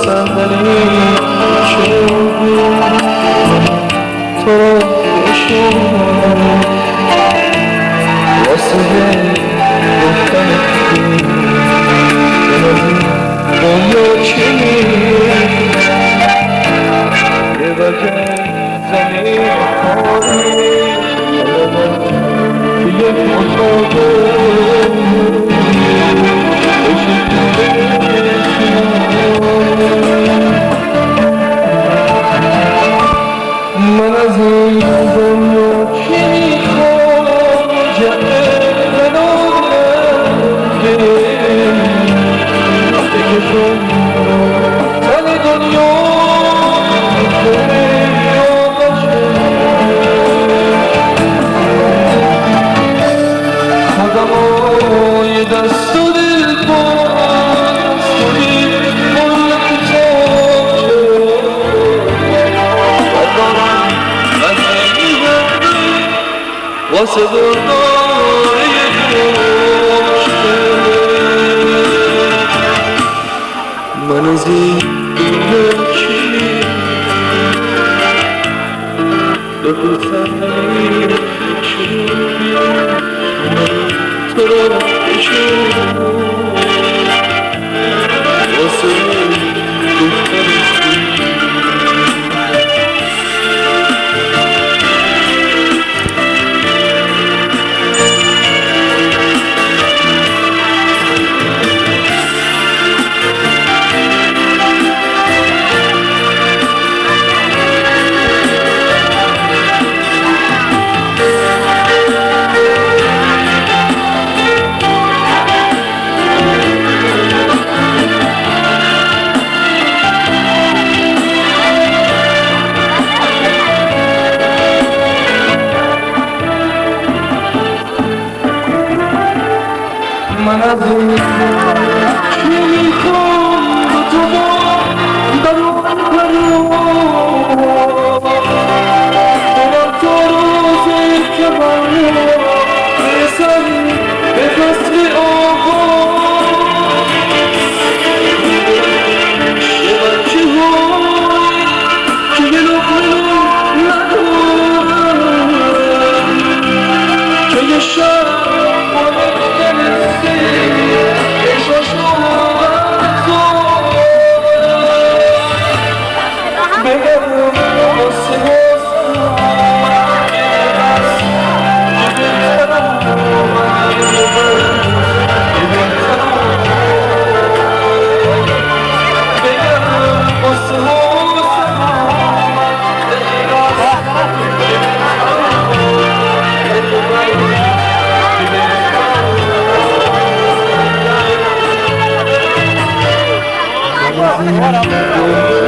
صندلی شدی تو رو بشونم واسه گفتن دنیا چی یه بگه زمین خواهی یه اتاقه من از این دنیا چی میخوام جمعه منو بکشم تن دنیا خودم رو یه دست و دل باز کنی مال کتاب واسه برداره پشته من از این دنیا چی بپرسم چی تو رو بشونم واسه گفتن من از این چی میخوام با تو دلم تا روزی که من برسم به فصل آغاز یه بچه های که یه لقمه ندارم که یه شب What up?